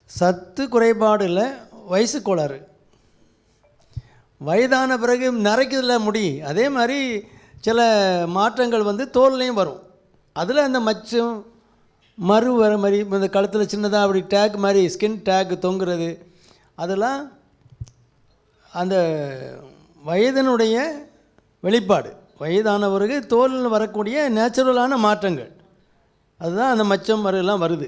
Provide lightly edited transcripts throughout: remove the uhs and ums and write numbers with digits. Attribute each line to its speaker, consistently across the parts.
Speaker 1: சத்து குறைபாடு இல்லை, வயசு கோளாறு. வயதான பிறகு நரைக்கிறதுல முடி, அதே மாதிரி சில மாற்றங்கள் வந்து தோல்லையும் வரும். அதில் அந்த மச்சம் மறு வர மாதிரி இந்த கழுத்தில் சின்னதாக அப்படி டேக் மாதிரி ஸ்கின் டேக் தொங்குறது, அதெல்லாம் அந்த வயதினுடைய வெளிப்பாடு. வயதானவருக்கு தோலில் வரக்கூடிய நேச்சுரலான மாற்றங்கள், அதுதான் அந்த மச்சம் மறுலாம் வருது.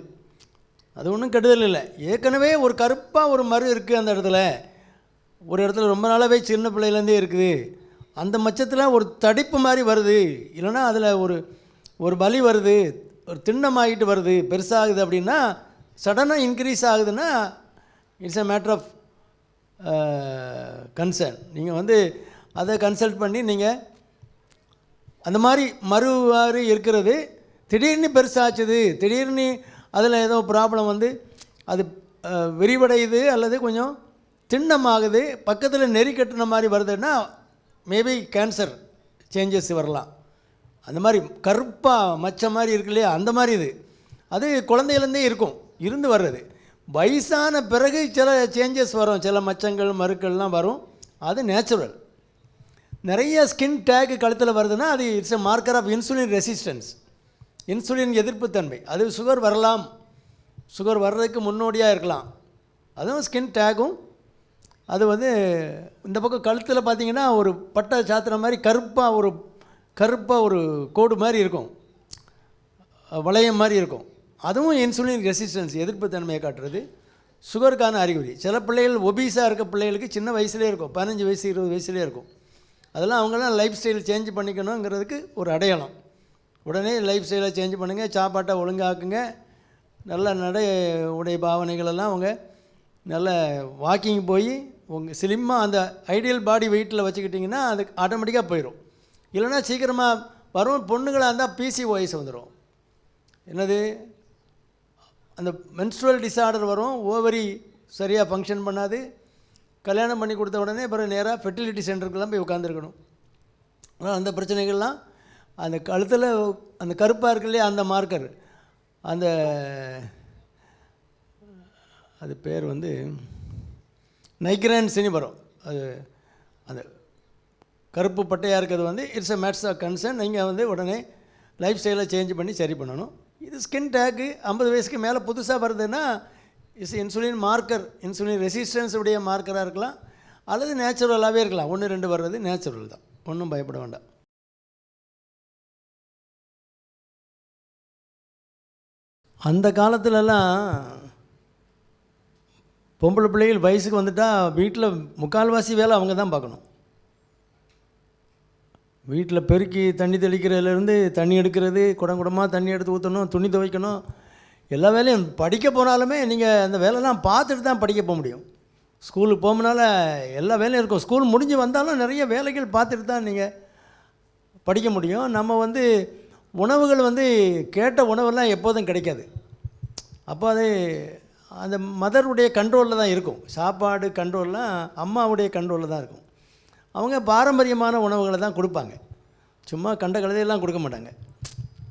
Speaker 1: அது ஒன்றும் கெடுதல் இல்லை. ஏற்கனவே ஒரு கருப்பாக ஒரு மறு இருக்குது அந்த இடத்துல, ஒரு இடத்துல ரொம்ப நாளாகவே சின்ன பிள்ளையிலேருந்தே இருக்குது, அந்த மச்சத்தில் ஒரு தடிப்பு மாதிரி வருது, இல்லைன்னா அதில் ஒரு வலி வருது, ஒரு திண்ணமாகிட்டு வருது, பெருசாகுது அப்படின்னா, சடனாக இன்க்ரீஸ் ஆகுதுன்னா it's a matter of concern. நீங்கள் வந்து அதை கன்சல்ட் பண்ணி நீங்கள் அந்த மாதிரி மறுவாறு இருக்கிறது திடீர்னு பெருசாச்சுது, திடீர்னு அதில் ஏதோ ப்ராப்ளம் வந்து அது விரிவடையுது அல்லது கொஞ்சம் திண்ணமாகுது, பக்கத்தில் நெறி கட்டுன மாதிரி வருதுன்னா மேபி கேன்சர் சேஞ்சஸ் வரலாம். அந்த மாதிரி கருப்பாக மச்ச மாதிரி இருக்கு இல்லையா, அந்த மாதிரி அது குழந்தையிலேருந்தே இருக்கும், இருந்து வர்றது. வயசான பிறகு சில சேஞ்சஸ் வரும், சில மச்சங்கள் மறுக்கள்லாம் வரும், அது நேச்சுரல். நிறைய ஸ்கின் டேக் கழுத்தில் வருதுன்னா அது it's a marker of insulin resistance, insulin எதிர்ப்புத்தன்மை. அது சுகர் வரலாம், சுகர் வர்றதுக்கு முன்னோடியாக இருக்கலாம். அதுவும் ஸ்கின் டேக்கும் அது வந்து இந்த பக்கம் கழுத்தில் பார்த்திங்கன்னா ஒரு பட்டை சாத்துற மாதிரி கருப்பாக ஒரு கோடு மாதிரி இருக்கும், வளையம் மாதிரி இருக்கும். அதுவும் இன்சுலின் ரெசிஸ்டன்ஸ் எதிர்ப்புத்தன்மையை காட்டுறது, சுகருக்கான அறிகுறி. சில பிள்ளைகள் ஒபீஸாக இருக்க பிள்ளைகளுக்கு சின்ன வயசுலேயே இருக்கும், 15 வயசு 20 வயசுலேயே இருக்கும். அதெல்லாம் அவங்களாம் லைஃப் ஸ்டைல் சேஞ்ச் பண்ணிக்கணுங்கிறதுக்கு ஒரு அடையாளம். உடனே லைஃப் ஸ்டைலை சேஞ்ச் பண்ணுங்கள், சாப்பாட்டை ஒழுங்காக்குங்க, நல்ல நடை உடைய பாவனைகளெல்லாம் அவங்க நல்ல வாக்கிங் போய் உங்கள் ஸ்லிம்மாக அந்த ஐடியல் பாடி வெயிட்டில் வச்சுக்கிட்டிங்கன்னா அது ஆட்டோமேட்டிக்காக போயிடும். இல்லைனா சீக்கிரமாக வரும். பொண்ணுங்களாக இருந்தால் PCOS வந்துடும். என்னது அந்த மென்ஸ்ட்ருவல் டிஸார்டர் வரும், ஓவரி சரியாக ஃபங்க்ஷன் பண்ணாது. கல்யாணம் பண்ணி கொடுத்த உடனே பிறகு நேராக ஃபெர்டிலிட்டி சென்டருக்கெல்லாம் போய் உட்காந்துருக்கணும். ஆனால் அந்த பிரச்சனைகள்லாம் அந்த கழுத்தில் அந்த கருப்பாக இருக்கு இல்லையா, அந்த மார்க்கர், அந்த அது பேர் வந்து நைக்ரான்ஸ்னு வரும். அது அந்த கருப்பு பட்டையாக இருக்கிறது வந்து it's a matter of concern. நீங்கள் வந்து உடனே லைஃப் ஸ்டைலை சேஞ்ச் பண்ணி சரி பண்ணணும். இது ஸ்கின் டேக்கு 50 வயசுக்கு மேலே புதுசாக வருதுன்னா it's insulin marker, insulin resistance உடைய மார்க்கராக இருக்கலாம், அல்லது நேச்சுரலாகவே இருக்கலாம். 1-2 வர்றது நேச்சுரல் தான், ஒன்றும் பயப்பட வேண்டாம். அந்த காலத்துலலாம் பொம்பளை பிள்ளைகள் வயசுக்கு வந்துட்டால் வீட்டில் முக்கால்வாசி வேலை அவங்க தான் பார்க்கணும். வீட்டில் பெருக்கி தண்ணி தெளிக்கிறதுலேருந்து தண்ணி எடுக்கிறது, குடமாக தண்ணி எடுத்து ஊற்றணும், துணி துவைக்கணும், எல்லா வேலையும். படிக்க போனாலுமே நீங்கள் அந்த வேலைலாம் பார்த்துட்டு தான் படிக்க போக முடியும். ஸ்கூலுக்கு போகணுனால எல்லா வேலையும் இருக்கும். ஸ்கூல் முடிஞ்சு வந்தாலும் நிறைய வேலைகள் பார்த்துட்டு தான் நீங்கள் படிக்க முடியும். நம்ம வந்து உணவுகள் வந்து கேட்ட உணவெல்லாம் எப்போதும் கிடைக்காது. அப்போ அது அந்த மதருடைய கண்ட்ரோலில் தான் இருக்கும். சாப்பாடு கண்ட்ரோல்லாம் அம்மாவுடைய கண்ட்ரோலில் தான் இருக்கும். அவங்க பாரம்பரியமான உணவுகளை தான் கொடுப்பாங்க, சும்மா கண்ட கழுதையெல்லாம் கொடுக்க மாட்டாங்க.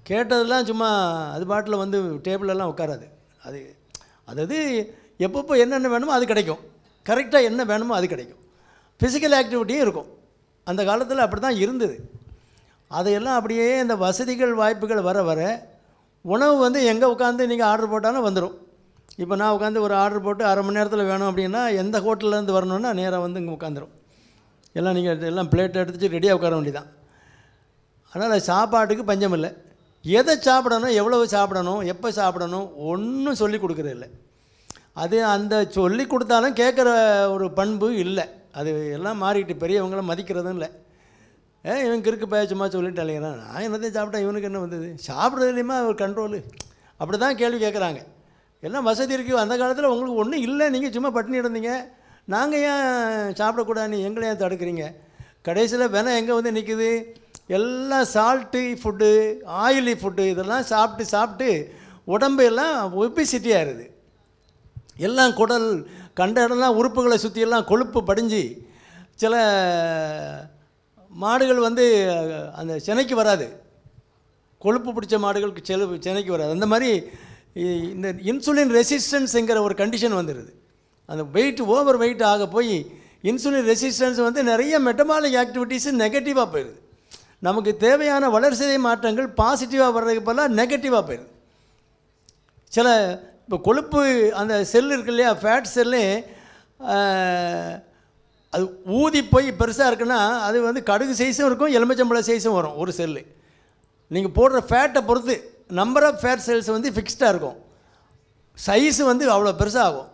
Speaker 1: கேட்டதெல்லாம் சும்மா அது பாட்டில் வந்து டேபிளெல்லாம் உட்காராது. அது எப்பப்போ என்னென்ன வேணுமோ அது கிடைக்கும், கரெக்டாக என்ன வேணுமோ அது கிடைக்கும். ஃபிசிக்கல் ஆக்டிவிட்டியும் இருக்கும். அந்த காலத்தில் அப்படி தான் இருந்தது. அதையெல்லாம் அப்படியே இந்த வசதிகள் வாய்ப்புகள் வர வர உணவு வந்து எங்கே உட்காந்து நீங்கள் ஆர்டர் போட்டாலும் வந்துடும். இப்போ நான் உட்காந்து ஒரு ஆர்டர் போட்டு 1/2 மணி நேரத்தில் வேணும் அப்படின்னா எந்த ஹோட்டல்லேருந்து வரணுன்னா நேராக வந்து இங்கே உட்காந்துரும். எல்லாம் நீங்கள் எல்லாம் பிளேட் எடுத்துச்சு ரெடியாக உட்கார வேண்டியதான். அதனால் சாப்பாட்டுக்கு பஞ்சம் இல்லை. எதை சாப்பிடணும், எவ்வளவு சாப்பிடணும், எப்போ சாப்பிடணும் ஒன்றும் சொல்லி கொடுக்குறது இல்லை. அது அந்த சொல்லி கொடுத்தாலும் கேட்குற ஒரு பண்பு இல்லை. அது எல்லாம் மாறிட்டு, பெரியவங்கள மதிக்கிறதும் இல்லை. இவன் கிறுக்கு சும்மா சொல்லிட்டு அலைகிறான், நான் என்னத்தையும் சாப்பிட்டேன், இவனுக்கு என்ன வந்தது, சாப்பிட்றதுலையுமா ஒரு கண்ட்ரோலு, அப்படி தான் கேள்வி கேட்குறாங்க. எல்லாம் வசதி இருக்குது. அந்த காலத்தில் உங்களுக்கு ஒன்றும் இல்லை, நீங்கள் சும்மா பட்டினி இருந்தீங்க, நாங்கள் ஏன் சாப்பிடக்கூடாதுன்னு எங்களை ஏன் தடுக்கிறீங்க? கடைசியில் வினை எங்கே வந்து நிற்குது? எல்லாம் சால்ட்டு ஃபுட்டு, ஆயிலி ஃபுட்டு, இதெல்லாம் சாப்பிட்டு உடம்பு எல்லாம் ஒபிசிட்டி ஆகிடுது. எல்லாம் குடல் கண்ட இடம்லாம் உறுப்புகளை சுற்றியெல்லாம் கொழுப்பு படிஞ்சு சில மாடுகள் வந்து அந்த சினைக்கு வராது, கொழுப்பு பிடிச்ச மாடுகளுக்கு செனைக்கு வராது. அந்த மாதிரி இந்த இன்சுலின் ரெசிஸ்டன்ஸுங்கிற ஒரு கண்டிஷன் வந்துடுது. அந்த ஓவர் வெயிட் ஆக போய் இன்சுலின் ரெசிஸ்டன்ஸ் வந்து நிறைய மெட்டபாலிக் ஆக்டிவிட்டீஸு நெகட்டிவாக போயிடுது. நமக்கு தேவையான வளர்சிதை மாற்றங்கள் பாசிட்டிவாக வர்றதுக்கு பதிலாக நெகட்டிவாக போயிடுது. சில இப்போ கொழுப்பு அந்த செல் இருக்கு இல்லையா, ஃபேட் செல்லே அது ஊதி போய் பெருசாக இருக்குன்னா அது வந்து கடுகு சைஸும் இருக்கும், எலுமிச்சம்பழ சைஸும் வரும் ஒரு செல்லு. நீங்கள் போடுற ஃபேட்டை பொறுத்து நம்பர் ஆஃப் ஃபேட் செல்ஸ் வந்து ஃபிக்ஸ்டாக இருக்கும், சைஸு வந்து அவ்வளோ பெருசாக ஆகும்.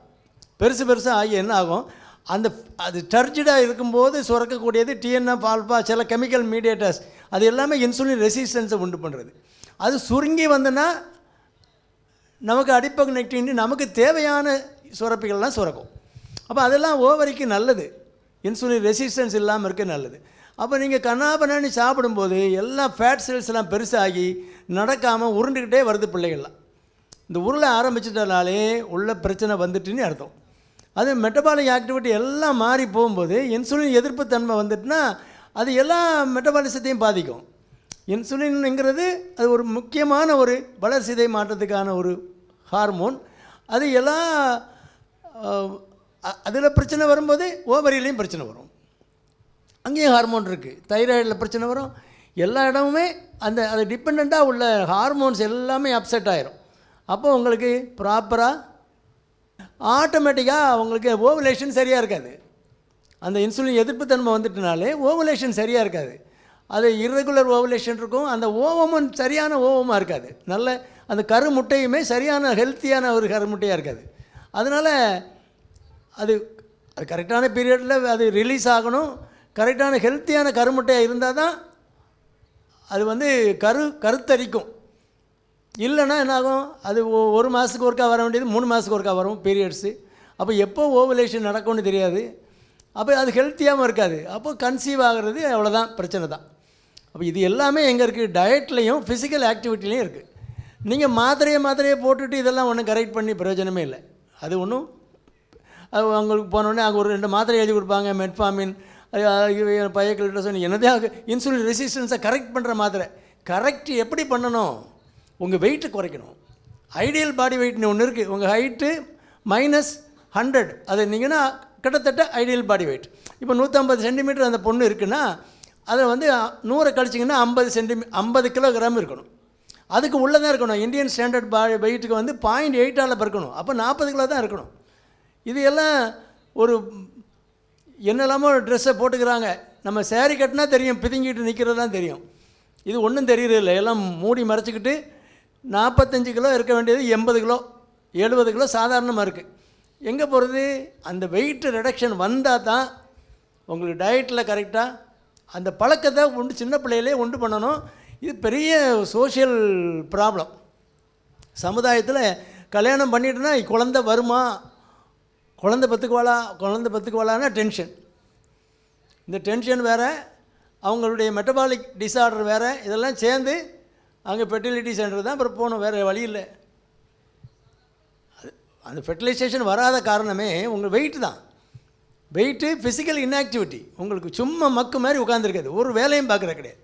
Speaker 1: பெருசாக ஆகி என்ன ஆகும், அது டர்ஜிடாக இருக்கும்போது சுரக்கக்கூடியது டிஎன்எஃப் ஆல்ஃபா சில கெமிக்கல் மீடியேட்டர்ஸ், அது எல்லாமே இன்சுலின் ரெசிஸ்டன்ஸை உண்டு பண்ணுறது. அது சுருங்கி வந்ததுன்னா நமக்கு அடிப்பகுனெக்டின் நமக்கு தேவையான சுரப்பிகள்லாம் சுரக்கும். அப்போ அதெல்லாம் ஓவரிக்கு நல்லது, இன்சுலின் ரெசிஸ்டன்ஸ் இல்லாமல் இருக்க நல்லது. அப்போ நீங்கள் கண்ணாபண்ணி சாப்பிடும்போது எல்லாம் ஃபேட் செல்ஸ்லாம் பெருசாகி நடக்காமல் உருண்டுக்கிட்டே வருது பிள்ளைகள்லாம். இந்த உருளை ஆரம்பிச்சிட்டனாலே உள்ள பிரச்சனை வந்துட்டுன்னு அர்த்தம். அது மெட்டபாலிக் ஆக்டிவிட்டி எல்லாம் மாறி போகும்போது இன்சுலின் எதிர்ப்பு தன்மை வந்துட்டுனா அது எல்லா மெட்டபாலிசத்தையும் பாதிக்கும். இன்சுலின்ங்கிறது அது ஒரு முக்கியமான ஒரு வளர்சிதை மாற்றத்துக்கான ஒரு ஹார்மோன். அது எல்லாம் அதில் பிரச்சனை வரும்போது ஓவரிலையும் பிரச்சனை வரும், அங்கேயும் ஹார்மோன் இருக்குது. தைராய்டில் பிரச்சனை வரும், எல்லா இடமுமே அது டிபெண்ட்டாக உள்ள ஹார்மோன்ஸ் எல்லாமே அப்செட் ஆகிரும். அப்போ உங்களுக்கு ப்ராப்பராக ஆட்டோமேட்டிக்காக உங்களுக்கு ஓவுலேஷன் சரியாக இருக்காது. அந்த இன்சுலின் எதிர்ப்பு தன்மை வந்துட்டுனாலே ஓவுலேஷன் சரியாக இருக்காது. அது இர்ரெகுலர் ஓவுலேஷன் இருக்கும், அந்த ஓவமும் சரியான ஓவமாக இருக்காது, நல்ல அந்த கருமுட்டையுமே சரியான ஹெல்த்தியான ஒரு கருமுட்டையாக இருக்காது. அதனால் அது கரெக்டான பீரியடில் அது ரிலீஸ் ஆகணும். கரெக்டான ஹெல்த்தியான கருமுட்டையாக இருந்தால் தான் அது வந்து கருத்தரிக்கும். இல்லைன்னா என்னாகும், அது ஒரு மாதத்துக்கு ஒருக்கா வர வேண்டியது 3 மாதத்துக்கு ஒருக்கா வரும் பீரியட்ஸு. அப்போ எப்போ ஓவுலேஷன் நடக்கும்னு தெரியாது, அப்போ அது ஹெல்த்தியாகவும் இருக்காது. அப்போ கன்சீவ் ஆகிறது அவ்வளோதான், பிரச்சனை தான். அப்போ இது எல்லாமே எங்கே இருக்குது, டயட்லேயும் ஃபிசிக்கல் ஆக்டிவிட்டிலையும் இருக்குது. நீங்கள் மாத்திரையை போட்டுட்டு இதெல்லாம் ஒன்றும் கரெக்ட் பண்ணி பிரயோஜனமே இல்லை. அது ஒன்றும் அவங்களுக்கு போனோடனே அங்கே ஒரு 2 மாத்திரை எழுதி கொடுப்பாங்க, மெட்ஃபார்மின், பயக்கில்ட்ரஸோன், என்னதே இன்சுலின் ரெசிஸ்டன்ஸை கரெக்ட் பண்ணுற மாத்திரை. கரெக்ட் எப்படி பண்ணணும், உங்கள் வெயிட்டு குறைக்கணும். ஐடியல் பாடி வெயிட்னு ஒன்று இருக்குது, உங்கள் ஹைட்டு -100 அது இருந்தீங்கன்னா கிட்டத்தட்ட ஐடியல் பாடி வெயிட். இப்போ 150 சென்டிமீட்டர் அந்த பொண்ணு இருக்குன்னா அதில் வந்து 100 கழிச்சிங்கன்னா 50 கிலோகிராம் இருக்கணும். அதுக்கு உள்ளே தான் இருக்கணும். இந்தியன் ஸ்டாண்டர்ட் பாடி வெயிட்டுக்கு வந்து 0.8ஆல் பிறக்கணும். அப்போ 40 கிலோ தான் இருக்கணும். இது எல்லாம் ஒரு என்னெல்லாமோ ட்ரெஸ்ஸை போட்டுக்கிறாங்க. நம்ம சேரீ கட்டினா தெரியும், பிதுங்கிட்டு நிற்கிறதுலாம் தெரியும். இது ஒன்றும் தெரியறதில்லை, எல்லாம் மூடி மறைச்சிக்கிட்டு 45 கிலோ இருக்க வேண்டியது 80 கிலோ 70 கிலோ சாதாரணமாக இருக்குது. எங்கே போகிறது, அந்த வெயிட் ரிடக்ஷன் வந்தால் தான் உங்களுக்கு டயட்டில் கரெக்டாக அந்த பழக்கத்தை சின்ன பிள்ளையிலே உண்டு பண்ணணும். இது பெரிய சோஷியல் ப்ராப்ளம். சமுதாயத்தில் கல்யாணம் பண்ணிட்டுனா குழந்தை வருமா, குழந்தை பத்துக்குவாளான்னா டென்ஷன். இந்த டென்ஷன் வேறு, அவங்களுடைய மெட்டபாலிக் டிஸார்டர் வேறு, இதெல்லாம் சேர்ந்து அங்கே ஃபெர்டிலிட்டி சென்டர் தான் அப்புறம் போகணும், வேறு வழி இல்லை. அந்த ஃபெர்டிலைசேஷன் வராத காரணமே உங்கள் வெயிட்டு தான். வெயிட்டு ஃபிசிக்கல் இன்ஆக்டிவிட்டி, உங்களுக்கு சும்மா மக்கு மாதிரி உட்காந்துருக்காது, ஒரு வேலையும் பார்க்குற கிடையாது.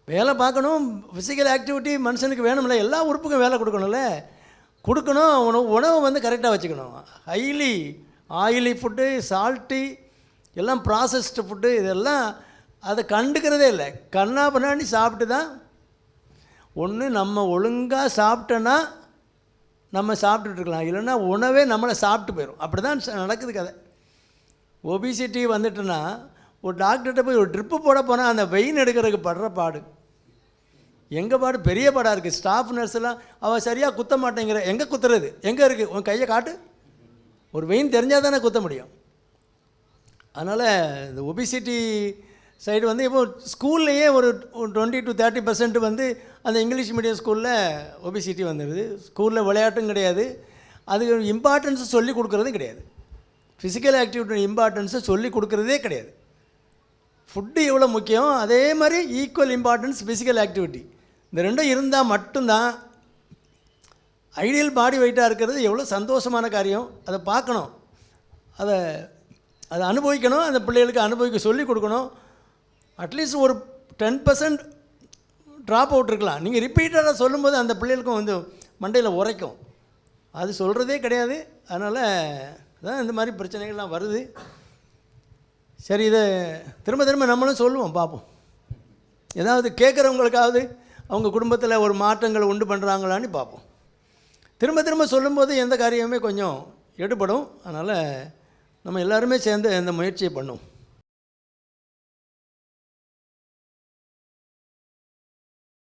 Speaker 1: வேலை பார்க்கணும், ஃபிசிக்கல் ஆக்டிவிட்டி மனுஷனுக்கு வேணும்ல, எல்லா உறுப்புக்கும் வேலை கொடுக்கணும்ல, உணவு வந்து கரெக்டாக வச்சுக்கணும். ஹைலி ஆயிலி ஃபுட்டு, சால்ட்டி, எல்லாம் ப்ராசஸ்டு ஃபுட்டு, இதெல்லாம் அதை கண்டுக்கிறதே இல்லை. கண்ணா பண்ணாண்டி சாப்பிட்டு தான் ஒன்று நம்ம ஒழுங்காக சாப்பிட்டோன்னா நம்ம சாப்பிட்டுட்ருக்கலாம், இல்லைன்னா உணவே நம்மளை சாப்பிட்டு போயிடும். அப்படி தான் நடக்குது கதை. ஒபிசிட்டி வந்துட்டுன்னா ஒரு டாக்டர்கிட்ட போய் ஒரு ட்ரிப்பு போட போனால் அந்த வெயின் எடுக்கிறதுக்கு படுற பாடு, எங்கள் பாடு பெரிய பாடாக இருக்குது. ஸ்டாஃப் நர்ஸ்லாம் அவள் சரியாக குத்த மாட்டேங்கிற, எங்கே குத்துறது, எங்கே இருக்குது, உன் கையை காட்டு, ஒரு வெயின் தெரிஞ்சால் தானே குத்த முடியும். அதனால் இந்த ஒபிசிட்டி சைடு வந்து இப்போது ஸ்கூல்லையே ஒரு 20 to 30% வந்து அந்த இங்கிலீஷ் மீடியம் ஸ்கூலில் ஒபிசிட்டி வந்துடுது. ஸ்கூலில் விளையாட்டும் கிடையாது, அதுக்கு இம்பார்ட்டன்ஸு சொல்லி கொடுக்குறதும் கிடையாது. ஃபிசிக்கல் ஆக்டிவிட்டி இம்பார்ட்டன்ஸை சொல்லி கொடுக்குறதே கிடையாது. ஃபுட்டு எவ்வளோ முக்கியம், அதே மாதிரி ஈக்குவல் இம்பார்ட்டன்ஸ் ஃபிசிக்கல் ஆக்டிவிட்டி. இந்த ரெண்டும் இருந்தால் மட்டும்தான் ஐடியல் பாடி வெயிட்டாக இருக்கிறது எவ்வளோ சந்தோஷமான காரியம். அதை பார்க்கணும், அதை அனுபவிக்கணும், அந்த பிள்ளைகளுக்கு அனுபவிக்க சொல்லி கொடுக்கணும். அட்லீஸ்ட் ஒரு 10% ட்ராப் அவுட் இருக்கலாம். நீங்கள் ரிப்பீட்டடாக சொல்லும்போது அந்த பிள்ளைகளுக்கும் வந்து மண்டையில் உரைக்கும். அது சொல்கிறதே கிடையாது. அதனால் தான் இந்த மாதிரி பிரச்சனைகள்லாம் வருது. சரி, இதை திரும்ப திரும்ப நம்மளும் சொல்லுவோம், பார்ப்போம். ஏதாவது கேட்குறவங்களுக்காவது அவங்க குடும்பத்தில் ஒரு மாற்றங்களை உண்டு பண்ணுறாங்களான்னு பார்ப்போம். திரும்ப திரும்ப சொல்லும்போது எந்த காரியமே கொஞ்சம் எடுபடும். அதனால் நம்ம எல்லாருமே சேர்ந்து இந்த முயற்சியை பண்ணுவோம்.